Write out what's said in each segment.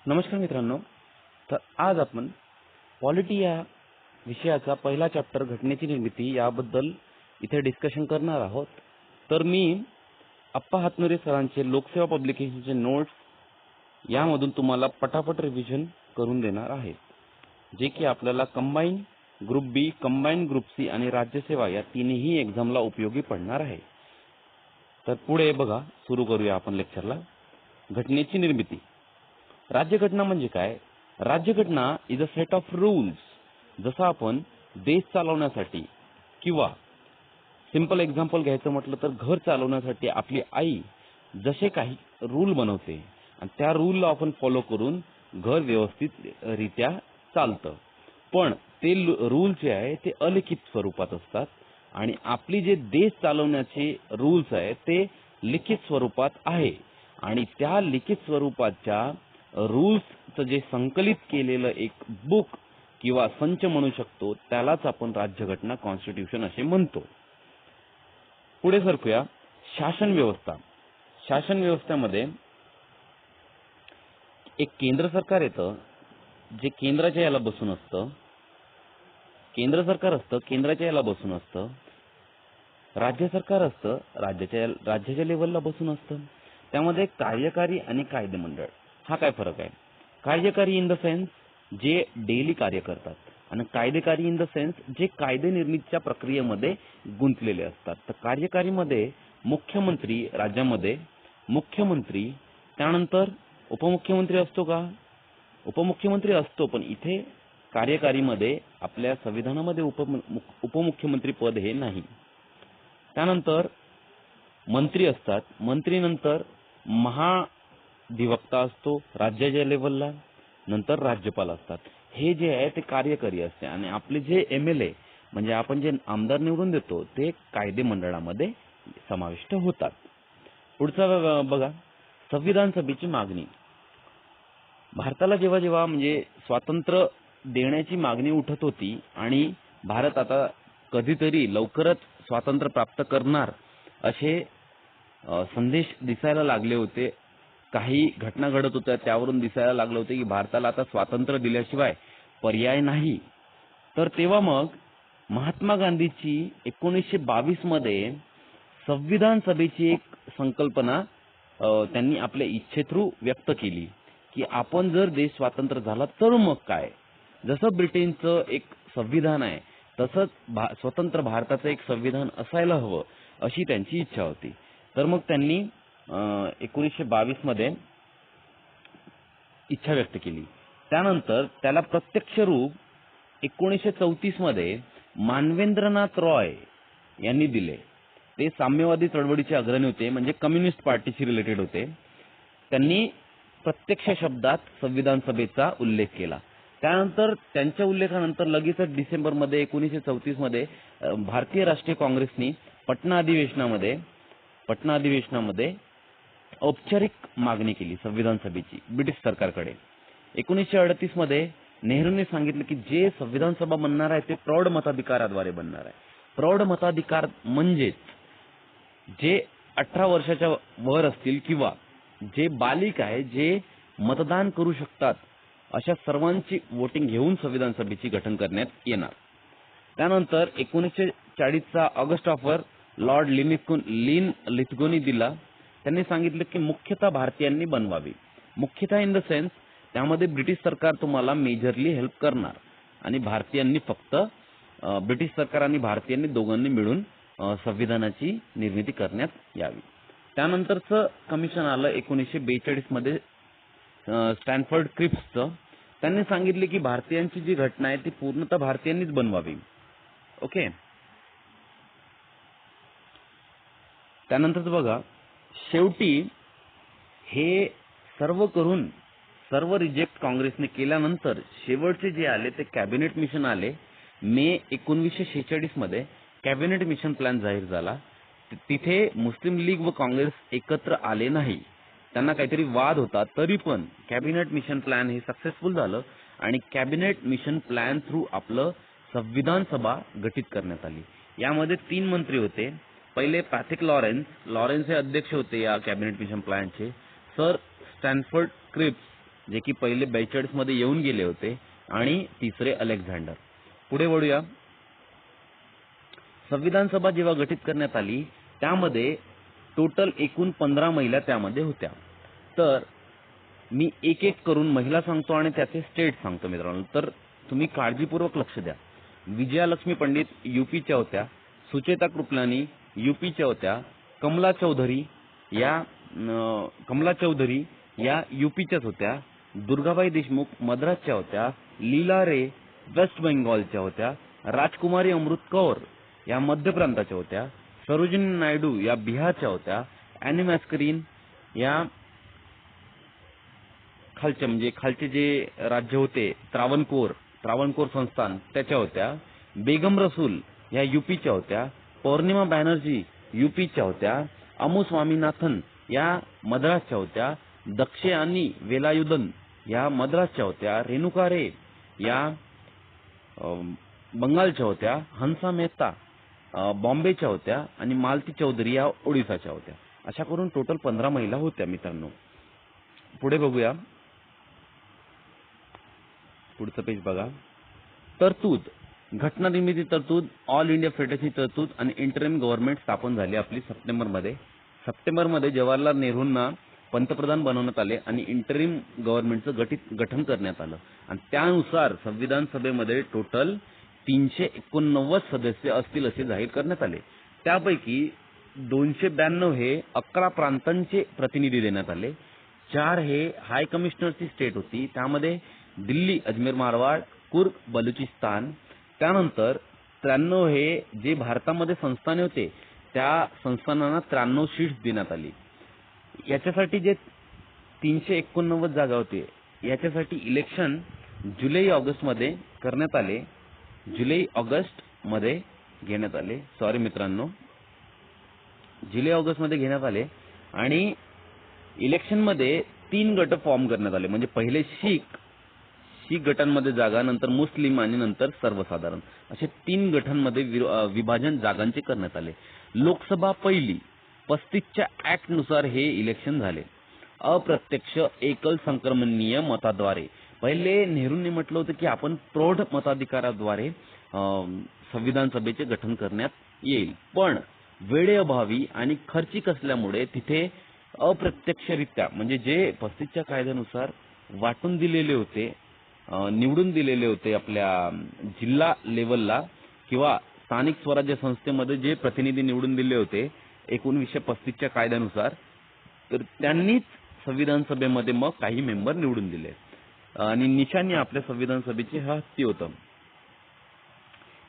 नमस्कार मित्रांनो, तर आज आपण पॉलिटी या विषयाचा पहिला चॅप्टर घटनेची निर्मिती याबद्दल इथे डिस्कशन करणार आहोत। तर मी अप्पा हातनुरे सरांचे लोकसेवा पब्लिकेशनचे नोट्स यामधून तुम्हाला पटापट रिव्हिजन करून देणार आहे, जे की आपल्याला कंबाईन ग्रुप बी, कंबाईन ग्रुप सी आणि राज्यसेवा या तिन्ही एक्झामला उपयोगी पडणार आहे। तर पुढे बघा, सुरू करूया आपण लेक्चरला। घटनेची निर्मिती। राज्यघटना म्हणजे काय? राज्यघटना is a set of rules. जसं आपण देश चालवण्यासाठी किंवा सिंपल एक्झाम्पल घ्यायचं म्हटलं तर घर चालवण्यासाठी आपली आई जसे काही रूल बनवते आणि त्या रूलला आपण फॉलो करून घर व्यवस्थित रित्या चालतं। पण ते रूल जे आहे ते अलिखित स्वरूपात असतात आणि आपली जे देश चालवण्याचे रूल्स आहेत ते लिखित स्वरूपात आहे आणि त्या लिखित स्वरूपाच्या रूल्सचं जे संकलित केलेलं एक बुक किंवा संच म्हणू शकतो, त्यालाच आपण राज्यघटना, कॉन्स्टिट्यूशन असे म्हणतो। पुढे सरकूया। शासन व्यवस्था। शासन व्यवस्थेमध्ये एक केंद्र सरकार येतं, जे केंद्राच्या याला बसून असतं। केंद्र सरकार असतं, केंद्राच्या याला बसून असतं। राज्य सरकार असतं, राज्याच्या लेवलला बसून असतं। त्यामध्ये कार्यकारी आणि कायदे मंडळ हा काय फरक आहे? कार्यकारी इन द सेन्स जे डेली कार्य करतात आणि कायदेकारी इन द सेन्स जे कायदे निर्मितीच्या प्रक्रियेमध्ये गुंतलेले असतात। तर कार्यकारीमध्ये मुख्यमंत्री, राज्यामध्ये मुख्यमंत्री, त्यानंतर उपमुख्यमंत्री असतो का? उपमुख्यमंत्री असतो, पण इथे कार्यकारीमध्ये आपल्या संविधानामध्ये उपमुख्यमंत्री पद हे नाही। त्यानंतर मंत्री असतात, मंत्रीनंतर महाधिवक्ता असतो राज्याच्या लेवलला, नंतर राज्यपाल असतात। हे जे आहे ते कार्यकारी असते आणि आपले जे MLA म्हणजे आपण जे आमदार निवडून देतो ते कायदे मंडळामध्ये समाविष्ट होतात। पुढचा बघा, संविधान सभेची मागणी। भारताला जेव्हा जेव्हा म्हणजे स्वातंत्र्य देण्याची मागणी उठत होती आणि भारत आता कधीतरी लवकरच स्वातंत्र्य प्राप्त करणार असे संदेश दिसायला लागले होते, काही घटना घडत होत्या त्यावरून दिसायला लागले होते की भारताला आता स्वातंत्र्य दिल्याशिवाय पर्याय नाही। तर तेव्हा मग महात्मा गांधीची 1922 मध्ये संविधान सभेची एक संकल्पना त्यांनी आपल्या इच्छेथ्रू व्यक्त केली की आपण जर देश स्वतंत्र झाला तर मग काय? जसं ब्रिटनचं एक संविधान आहे तसंच स्वतंत्र भारताचं एक संविधान असायला हवं अशी त्यांची इच्छा होती। तर मग त्यांनी 1922 मध्ये इच्छा व्यक्त केली। त्यानंतर त्याला प्रत्यक्ष रूप 1934 मध्ये मानवेंद्रनाथ रॉय यांनी दिले। ते साम्यवादी चळवळीचे अग्रणी होते, म्हणजे कम्युनिस्ट पार्टीशी रिलेटेड होते। त्यांनी प्रत्यक्ष शब्दात संविधान सभेचा उल्लेख केला। त्यानंतर त्यांच्या उल्लेखानंतर लगेचच डिसेंबरमध्ये 1934 मध्ये भारतीय राष्ट्रीय काँग्रेसनी पटना अधिवेशनामध्ये औपचारिक मागणी केली संविधान सभेची ब्रिटिश सरकारकडे। 1938 मध्ये नेहरूंनी सांगितलं की जे संविधान सभा बनणार आहे ते प्रौढ मताधिकाराद्वारे बनणार आहे। प्रौढ मताधिकार म्हणजेच जे 18 वर्षाच्या वर असतील किंवा जे बालिक आहे, जे मतदान करू शकतात, अशा सर्वांची वोटिंग घेऊन संविधान सभेची गठन करण्यात येणार। त्यानंतर 1940चा ऑगस्ट ऑफर लॉर्ड लिथगोनी दिला। त्यांनी सांगितलं की मुख्यतः भारतीयांनी बनवावी। मुख्यतः इन द सेन्स त्यामध्ये ब्रिटिश सरकार तुम्हाला मेजरली हेल्प करणार आणि भारतीयांनी फक्त ब्रिटिश सरकार आणि भारतीयांनी दोघांनी मिळून संविधानाची निर्मिती करण्यात यावी। त्यानंतरचं कमिशन आलं 1942 मध्ये स्टॅनफोर्ड क्रिप्सचं। त्यांनी सांगितले की भारतीयांची जी घटना आहे ती पूर्णतः भारतीयांनीच बनवावी। ओके। त्यानंतर बघा, शेवटी हे सर्व रिजेक्ट काँग्रेसने केल्यानंतर शेवटचे जे आले ते कॅबिनेट मिशन आले। मे 1946 मध्ये कॅबिनेट मिशन प्लॅन जाहीर झाला। तिथे मुस्लिम लीग व काँग्रेस एकत्र आले नाही, त्यांना काहीतरी वाद होता, तरी पण कॅबिनेट मिशन प्लॅन हे सक्सेसफुल झालं आणि कॅबिनेट मिशन प्लॅन थ्रू आपलं संविधान सभा गठीत करण्यात आली। यामध्ये 3 मंत्री होते। पहिले पॅथिक लॉरेन्स हे अध्यक्ष होते या कॅबिनेट मिशन प्लॅनचे। सर स्टॅनफोर्ड क्रिप्स जे की पहिले 42 मध्ये येऊन गेले होते, आणि तिसरे अलेक्झांडर. पुढे वळूया. संविधान सभा जेव्हा गठीत करण्यात आली त्यामध्ये टोटल एकूण 15 महिला त्यामध्ये होत्या. तर मी एक एक करून महिला सांगतो आणि त्याचे स्टेट सांगतो मित्रांनो, तर तुम्ही काळजीपूर्वक लक्ष द्या. विजयालक्ष्मी पंडित यूपीच्या होत्या, सुचेता कृपलानी यूपीच्या होत्या, कमला चौधरी या यूपीच्याच होत्या, दुर्गाबाई देशमुख मद्रासच्या होत्या, लीला रे वेस्ट बेंगॉलच्या होत्या, राजकुमारी अमृत कौर या मध्य प्रांताच्या होत्या, सरोजिनी नायडू या बिहारच्या होत्या, ॲनी मॅस्करीन या खालचे जे राज्य होते त्रावणकोर संस्थान त्याच्या होत्या, बेगम रसूल या यूपीच्या होत्या, पौर्णिमा बॅनर्जी यूपीच्या होत्या, अमू स्वामीनाथन या मद्रासच्या होत्या, दक्षे आणि वेलायुधन या मद्रासच्या होत्या, रेणुका रे या बंगालच्या होत्या, हंसा मेहता बॉम्बेच्या होत्या, आणि मालती चौधरी या ओडिसाच्या होत्या. अशा करून टोटल 15 महिला होत्या मित्रांनो. पुढे बघूया. पुढचं पेज बघा. तरतूद, घटना निर्मिती तरतूद, ऑल इंडिया फेडरेशनची तरतूद आणि इंटरिम गव्हर्नमेंट स्थापन झाली आपली सप्टेंबरमध्ये जवाहरलाल नेहरूंना पंतप्रधान बनवण्यात आले आणि इंटरिम गव्हर्नमेंटचं गठन करण्यात आलं, आणि त्यानुसार संविधान सभेमध्ये टोटल 389 सदस्य असतील असे जाहीर करण्यात आले. त्यापैकी 292 हे 11 प्रांतांचे प्रतिनिधी देण्यात आले, 4 हे हाय कमिशनरची स्टेट होती, त्यामध्ये दिल्ली, अजमेर, मारवाड, कुर्ग, बलुचिस्तान. त्यानंतर 93 हे जे भारतामध्ये संस्थाने होते त्या संस्थानांना 93 सीट्स देण्यात आली. याच्यासाठी जे 389 जागा होते याच्यासाठी इलेक्शन जुलै-ऑगस्ट मध्ये घेण्यात आले. सॉरी मित्रांनो, जुलै-ऑगस्ट मध्ये घेण्यात आले, आणि इलेक्शन मध्ये 3 गट फॉर्म करण्यात आले. म्हणजे पहिले शीख गटांमध्ये जागा, नंतर मुस्लिम आणि नंतर सर्वसाधारण, असे 3 गटांमध्ये विभाजन जागांचे करण्यात आले. लोकसभा पहिली 35च्या ऍक्ट नुसार हे इलेक्शन झाले. अप्रत्यक्ष एकल संक्रमणीय मताद्वारे. पहिले नेहरूंनी म्हटलं होतं की आपण प्रौढ मताधिकाराद्वारे संविधान सभेचे गठन करण्यात येईल, पण वेळेअभावी आणि खर्चिक असल्यामुळे तिथे अप्रत्यक्षरित्या, म्हणजे जे 35च्या कायद्यानुसार वाटून दिलेले होते, निवडून दिलेले होते आपल्या जिल्हा लेवलला किंवा स्थानिक स्वराज्य संस्थेमध्ये जे प्रतिनिधी निवडून दिले होते 1935च्या कायद्यानुसार, तर त्यांनीच संविधान सभेमध्ये मग काही मेंबर निवडून दिले, आणि निशाणी आपल्या संविधान सभेची हा हत्ती होतं.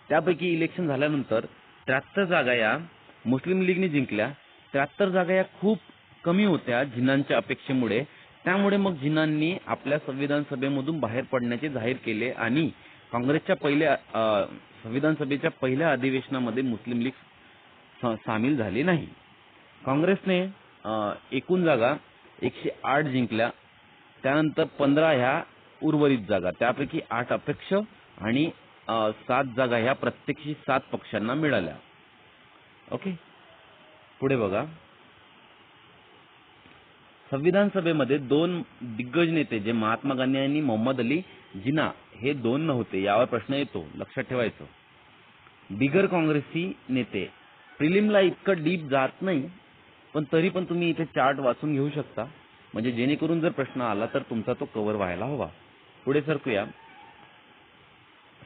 त्यापैकी इलेक्शन झाल्यानंतर 73 जागा या मुस्लिम लीगने जिंकल्या. 73 जागा या खूप कमी होत्या जिन्नांच्या अपेक्षेमुळे, त्यामुळे मग जिन्नांनी आपल्या संविधान सभेमधून बाहेर पडण्याचे जाहीर केले, आणि काँग्रेसच्या संविधान सभेच्या पहिल्या अधिवेशनामध्ये मुस्लिम लीग सामील झाली नाही. काँग्रेसने एकूण जागा 108 जिंकल्या. त्यानंतर 15 ह्या उर्वरित जागा, त्यापैकी 8 अपेक्ष आणि 7 जागा ह्या प्रत्यक्षी 7 पक्षांना मिळाल्या. ओके, पुढे बघा. संविधान सभेमध्ये 2 दिग्गज नेते, जे महात्मा गांधी आणि मोहम्मद अली जिना, हे 2 नव्हते. यावर प्रश्न येतो, लक्षात ठेवायचं. बिगर काँग्रेसी नेते, प्रिलिमला इतकं डीप जात नाही, पण तरी पण तुम्ही इथे चार्ट वाचून घेऊ शकता, म्हणजे जेणेकरून जर प्रश्न आला तर तुमचा तो कव्हर व्हायला हवा. पुढे सरकूया.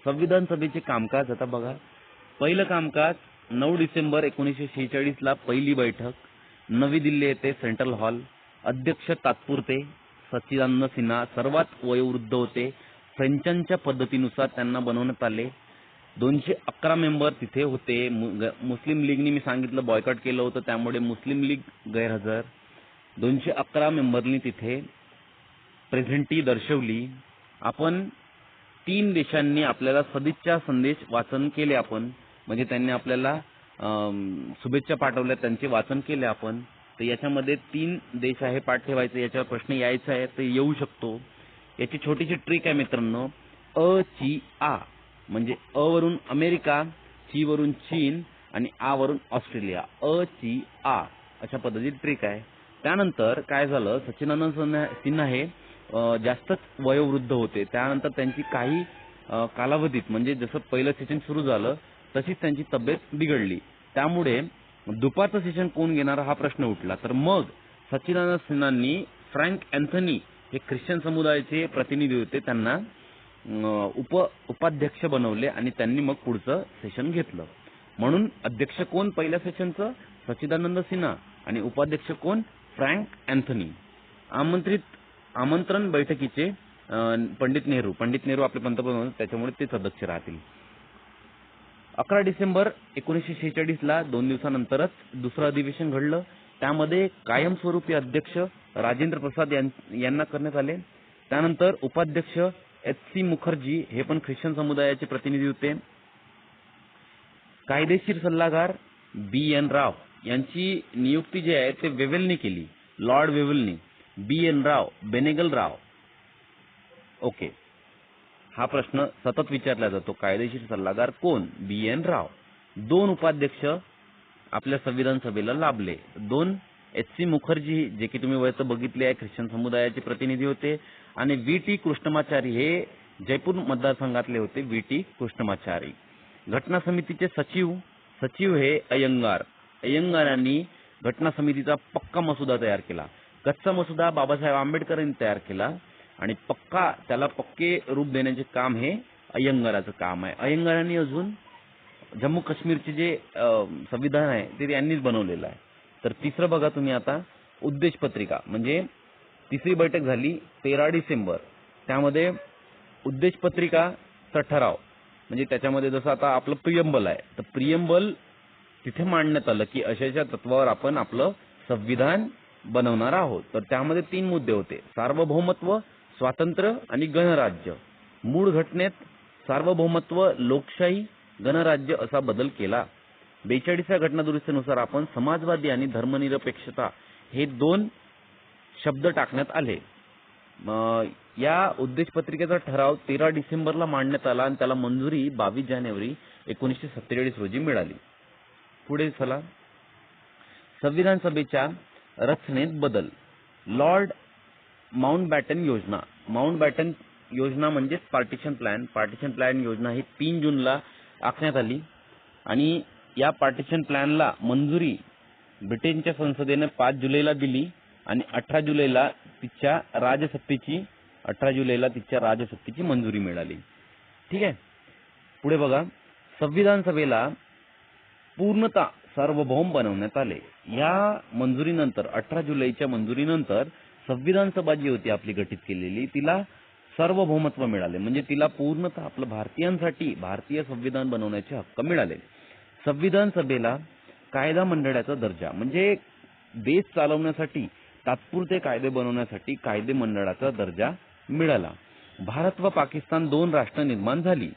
संविधान सभेचे कामकाज आता बघा. पहिलं कामकाज 9 डिसेंबर 1946 ला पहिली बैठक, नवी दिल्ली येथे सेंट्रल हॉल. अध्यक्ष तात्पुरते सच्चिदानंद सिन्हा, सर्वात वयोवृद्ध होते. फ्रेंचांच्या पद्धतीनुसार त्यांना बनवण्यात आले. 211 मेंबर तिथे होते. मुस्लिम लीगनी मी सांगितलं बॉयकॉट केलं होतं, त्यामुळे मुस्लिम लीग गैरहजर. 211 मेंबरनी तिथे प्रेझेंटी दर्शवली. आपण 3 देशांनी आपल्याला सदिच्छा संदेश वाचन केले आपण, म्हणजे त्यांनी आपल्याला शुभेच्छा पाठवल्या, त्यांचे वाचन केले आपण. तर याच्यामध्ये 3 देश आहे, पाठ ठेवायचं. याच्यावर प्रश्न यायचा आहे तर येऊ शकतो. याची छोटीशी ट्रिक आहे मित्रांनो. अ ची आ, म्हणजे अ वरून अमेरिका, ची वरून चीन आणि आ वरून ऑस्ट्रेलिया. अ ची आ अशा पद्धतीची ट्रिक आहे. त्यानंतर काय झालं, सच्चिदानंद सिन्हा हे जास्तच वयोवृद्ध होते. त्यानंतर त्यांची काही कालावधीत म्हणजे जसं पहिलं सेशन सुरू झालं तशीच त्यांची तब्येत बिघडली. त्यामुळे दुपारचं सेशन कोण घेणार हा प्रश्न उठला. तर मग सच्चिदानंद सिन्हांनी फ्रँक अँथनी हे ख्रिश्चन समुदायाचे प्रतिनिधी होते त्यांना उपाध्यक्ष बनवले आणि त्यांनी मग पुढचं सेशन घेतलं. म्हणून अध्यक्ष कोण पहिल्या सेशनचं? सच्चिदानंद सिन्हा आणि उपाध्यक्ष कोण? Frank Anthony. आमंत्रण बैठकीचे पंडित नेहरू आपले पंतप्रधान होते त्याच्यामुळे तेच अध्यक्ष राहतील. 11 डिसेंबर 1946 ला 2 दिवसानंतरच दुसरं अधिवेशन घडलं. त्यामध्ये कायमस्वरूपी अध्यक्ष राजेंद्र प्रसाद यांना करण्यात आले. त्यानंतर उपाध्यक्ष एच.सी. मुखर्जी हे पण ख्रिश्चन समुदायाचे प्रतिनिधी होते. कायदेशीर सल्लागार बी.एन. राव यांची नियुक्ती जी आहे ते वेव्हेलनी केली, लॉर्ड वेव्हेलनी. बी.एन. राव, बेनेगल राव. ओके, हा प्रश्न सतत विचारला जातो. कायदेशीर सल्लागार कोण? बी.एन. राव. 2 उपाध्यक्ष आपल्या संविधान सभेला लाभले. 2 एच.सी. मुखर्जी जे की तुम्ही वयत बघितले आहे, ख्रिश्चन समुदायाचे प्रतिनिधी होते. आणि व्ही.टी. कृष्णमाचारी हे जयपूर मतदारसंघातले होते. व्ही.टी. कृष्णमाचारी. घटना समितीचे सचिव हे अय्यंगारांनी घटना समितीचा पक्का मसुदा तयार केला. कच्चा मसुदा बाबासाहेब आंबेडकरांनी तयार केला आणि त्याला पक्के रूप देण्याचे काम हे अय्यंगाराचं काम आहे. अय्यंगारांनी अजून जम्मू काश्मीरचे जे संविधान आहे ते यांनीच बनवलेलं आहे. तर तिसरं बघा तुम्ही आता, उद्देश पत्रिका म्हणजे तिसरी बैठक झाली 13 डिसेंबर. त्यामध्ये उद्देश पत्रिकाचा ठराव म्हणजे त्याच्यामध्ये जसं आता आपलं प्रियम्बल आहे तर प्रियम्बल तिथे मांडण्यात आलं की अशाच्या तत्वावर आपण आपलं संविधान बनवणार आहोत. तर त्यामध्ये 3 मुद्दे होते: सार्वभौमत्व, स्वातंत्र्य आणि गणराज्य. मूळ घटनेत सार्वभौमत्व, लोकशाही, गणराज्य असा बदल केला. 42व्या घटना दुरुस्तीनुसार आपण समाजवादी आणि धर्मनिरपेक्षता हे 2 शब्द टाकण्यात आले. या उद्देश पत्रिकेचा ठराव 13 डिसेंबरला मांडण्यात आला आणि त्याला मंजुरी 22 जानेवारी 1947 रोजी मिळाली. पुढे चला, संविधान सभेच्या रचनेत बदल. लॉर्ड माउंटबॅटन योजना म्हणजे पार्टिशन प्लॅन योजना ही 3 जूनला आखण्यात आली आणि या पार्टिशन प्लॅनला मंजुरी ब्रिटनच्या संसदेने 5 जुलैला दिली आणि 18 जुलैला तिच्या राजसत्तेची मंजुरी मिळाली. ठीक आहे, पुढे बघा, संविधान सभेला पूर्णतः सार्वभौम बनवण्यात आले. या मंजुरीनंतर 18 जुलैच्या मंजुरीनंतर संविधान सभा जी होती आपली गठीत केलेली तिला सार्वभौमत्व मिळाले. म्हणजे तिला पूर्णतः आपलं भारतीयांसाठी भारतीय संविधान बनवण्याचे हक्क मिळाले. संविधान सभेला कायदा मंडळाचा दर्जा म्हणजे देश चालवण्यासाठी तात्पुरते कायदे बनवण्यासाठी कायदे मंडळाचा दर्जा मिळाला. भारत व पाकिस्तान 2 राष्ट्र निर्माण झाली.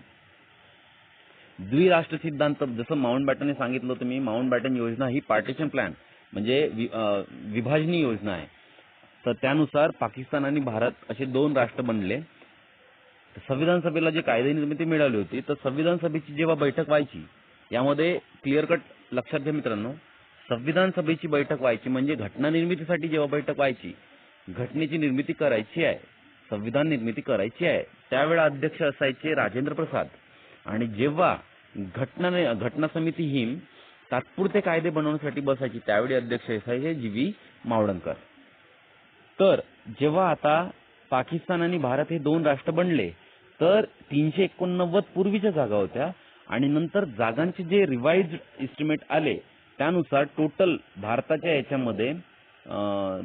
द्विराष्ट्र सिद्धांत जसं माउंटबॅटनने सांगितलं होतं मी, माउंटबॅटन योजना ही पार्टिशन प्लॅन म्हणजे विभाजनी योजना आहे. तर त्यानुसार पाकिस्तान आणि भारत असे 2 राष्ट्र बनले. संविधान सभेला जे कायदे निर्मिती मिळाली होती तर संविधान सभेची जेव्हा बैठक व्हायची यामध्ये क्लिअर कट लक्षात घ्या मित्रांनो, संविधान सभेची बैठक व्हायची म्हणजे घटना निर्मितीसाठी जेव्हा बैठक व्हायची, घटनेची निर्मिती करायची आहे, संविधान निर्मिती करायची आहे, त्यावेळेला अध्यक्ष असायचे राजेंद्र प्रसाद आणि जेव्हा घटना समिती ही तात्पुरते कायदे बनवण्यासाठी बसायची त्यावेळी अध्यक्ष असायचे जी.व्ही. मावळणकर. तर जेव्हा आता पाकिस्तान आणि भारत हे 2 राष्ट्र बनले तर 389 पूर्वीच्या जागा होत्या आणि नंतर जागांचे जे रिवाइज्ड एस्टिमेट आले त्यानुसार टोटल भारताच्या याच्यामध्ये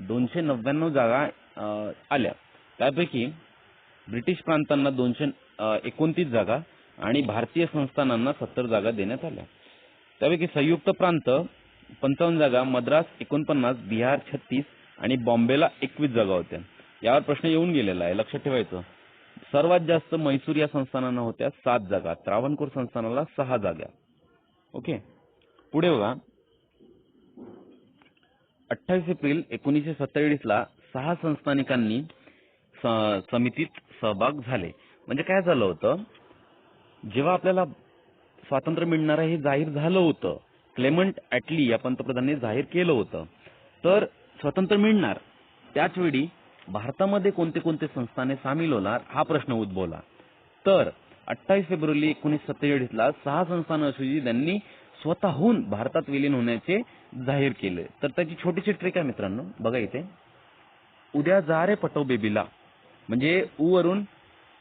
299 जागा आल्या. त्यापैकी ब्रिटिश प्रांतांना 229 जागा आणि भारतीय संस्थानांना 70 जागा देण्यात आल्या. त्यापैकी संयुक्त प्रांत 55 जागा, मद्रास 49, बिहार 36 आणि बॉम्बेला 21 जागा होत्या. यावर प्रश्न येऊन गेलेला आहे, लक्षात ठेवायचं. सर्वात जास्त म्हैसूर या संस्थानांना होत्या 7 जागा, त्रावणकोर संस्थानाला 6 जागा. ओके, पुढे बघा, 28 एप्रिल 1947 ला 6 संस्थानिकांनी समितीत सहभाग झाले. म्हणजे काय झालं होतं, जेव्हा आपल्याला स्वातंत्र्य मिळणार हे जाहीर झालं होतं, क्लेमंट ॲटली या पंतप्रधानांनी जाहीर केलं होतं तर स्वातंत्र्य मिळणार, त्याच वेळी भारतामध्ये कोणते कोणते संस्थाने सामील होणार हा प्रश्न उद्भवला. तर 28 फेब्रुवारी 1947 ला 6 संस्थानं अशी त्यांनी स्वतःहून भारतात विलीन होण्याचे जाहीर केले. तर त्याची छोटीशी ट्रिक आहे मित्रांनो, बघा इथे. उद्या जा रे पटो बेबीला म्हणजे उ वरून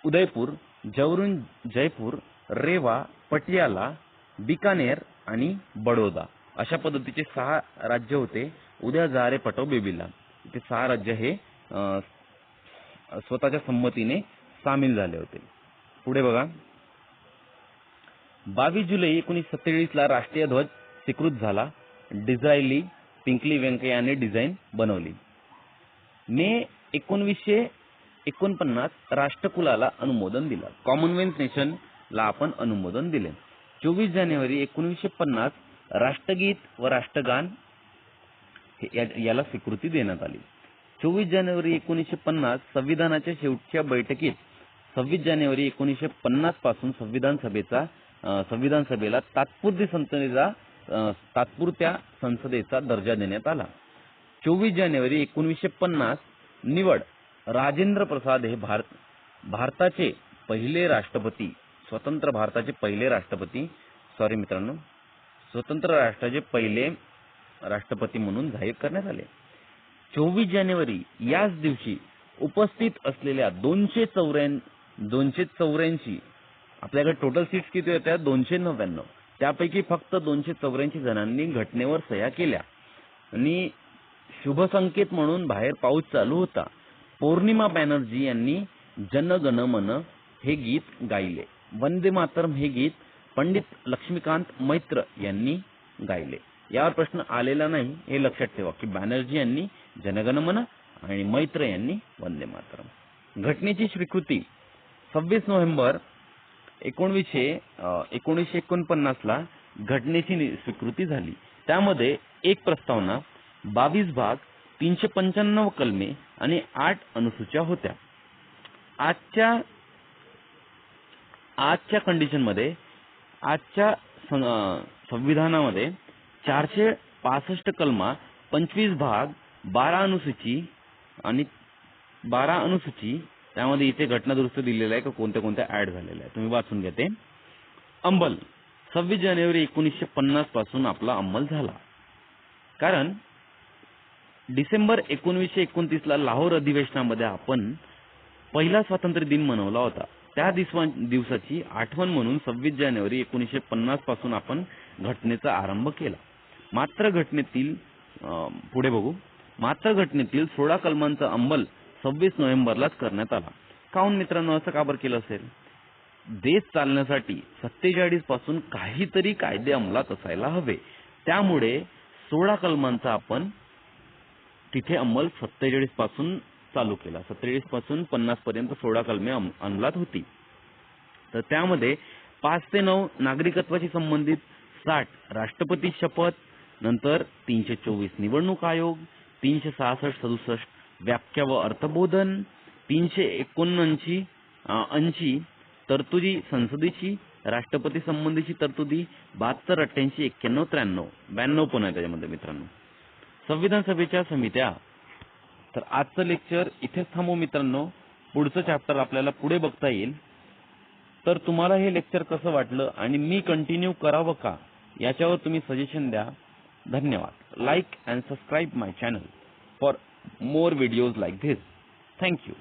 उदयपूर, जवरून जयपूर, रेवा, पटियाला, बिकानेर आणि बडोदा अशा पद्धतीचे 6 राज्य होते. उद्या जा रे पटो बेबीला ते 6 राज्य हे स्वतःच्या संमतीने सामील झाले होते. पुढे बघा. 22 जुलै 1947 ला राष्ट्रीय ध्वज स्वीकृत झाला. डिझायली पिंकली व्यंकय्याने डिझाईन बनवली. मे 1949 राष्ट्रकुलाला अनुमोदन दिलं. कॉमनवेल्थ नेशनला आपण अनुमोदन दिले. 24 जानेवारी 1950 राष्ट्रगीत व राष्ट्रगान याला स्वीकृती देण्यात आली. 24 जानेवारी 1950 संविधानाच्या शेवटच्या बैठकीत 26 जानेवारी 1950 पासून संविधान सभेला तात्पुरत्या संसदेचा दर्जा देण्यात आला. 24 जानेवारी 1950 निवड. राजेंद्र प्रसाद हे भारताचे पहिले राष्ट्रपती, स्वतंत्र राष्ट्राचे पहिले राष्ट्रपती म्हणून जाहीर करण्यात आले. 24 जानेवारी याच दिवशी उपस्थित असलेल्या 284 आपल्याकडे टोटल सीट्स किती होत्या? 299. त्यापैकी फक्त 284 जणांनी घटनेवर सह्या केल्या आणि शुभ संकेत म्हणून बाहेर पाऊस चालू होता. पौर्णिमा बॅनर्जी यांनी जन गण मन हे गीत गायले. वंदे मातरम हे गीत पंडित लक्ष्मीकांत मैत्र यांनी गायले. यावर प्रश्न आलेला नाही, हे लक्षात ठेवा की बॅनर्जी यांनी जनगण मन आणि मैत्र यांनी वंदे मातरम. घटनेची स्वीकृती 26 नोव्हेंबर 1949 ला घटनेची स्वीकृती झाली. त्यामध्ये एक प्रस्तावना, 22 भाग, 395 कलमे आणि 8 अनुसूच्या होत्या. आजच्या कंडिशनमध्ये आजच्या संविधानामध्ये 465 कलमा, 25 भाग, 12 अनुसूची त्यामध्ये इथे घटना दुरुस्त दिलेला आहे की कोणत्या ऍड झालेल्या आहे, तुम्ही वाचून घ्या ते. अंमल 26 जानेवारी 1950 पासून आपला अंमल झाला. कारण डिसेंबर 1929 ला लाहोर अधिवेशनामध्ये आपण पहिला स्वातंत्र्य दिन मनवला होता. त्या दिवसाची आठवण म्हणून 26 जानेवारी 1950 पासून आपण घटनेचा आरंभ केला. मात्र घटनेतील 16 कलमांचा अंमल 26 नोव्हेंबरलाच करण्यात आला. काहून मित्रांनो असं का बरं केलं असेल? देश चालण्यासाठी 47 पासून काहीतरी कायदे अंमलात असायला हवे. त्यामुळे 16 कलमांचा आपण तिथे अंमल 47 पासून चालू केला. 47 पासून 50 पर्यंत 16 कलमे अंमलात होती. तर त्यामध्ये 5 ते 9 नागरिकत्वाशी संबंधित, 60 राष्ट्रपती शपथ, नंतर 324 निवडणूक आयोग, 366-67 व्याख्या व अर्थबोधन, 379 तरतुदी संसदेची, राष्ट्रपती संबंधीची तरतुदी, 72, 88, 91, 93, 92 पण आहे त्याच्यामध्ये मित्रांनो. संविधान सभेच्या समित्या. तर आजचं लेक्चर इथेच थांबू मित्रांनो. पुढचं चॅप्टर आपल्याला पुढे बघता येईल. तर तुम्हाला हे लेक्चर कसं वाटलं आणि मी कंटिन्यू करावं का याच्यावर तुम्ही सजेशन द्या. धन्यवाद. Like and subscribe my channel for more videos like this. Thank you.